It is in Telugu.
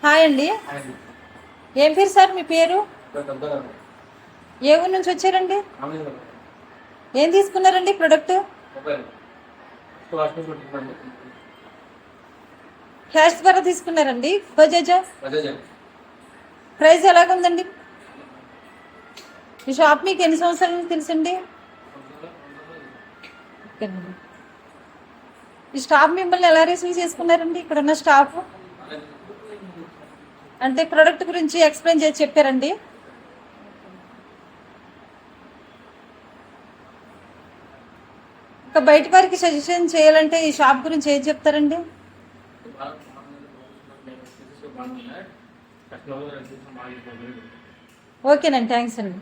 హాయ్ అండి. ఏం పేరు సార్ మీ పేరు? ఏ ఊరు నుంచి వచ్చారండి? ఏం తీసుకున్నారండి ప్రొడక్ట్? క్యాష్ ద్వారా తీసుకున్నారండి బజాజా? ప్రైస్ ఎలాగుందండి? ఈ షాప్ మీకు ఎన్ని సంవత్సరాల నుంచి తెలుసండి? ఈ స్టాఫ్ మిమ్మల్ని ఎలా రిసీవ్ చేసుకున్నారండి? ఇక్కడ ఉన్న స్టాఫ్ అంటే ప్రోడక్ట్ గురించి ఎక్స్ప్లెయిన్ చేసి చెప్పారండి. ఇంకా బయట వారికి సజెషన్ చేయాలంటే ఈ షాప్ గురించి ఏం చెప్తారండి? ఓకేనండి, థ్యాంక్స్ అండి.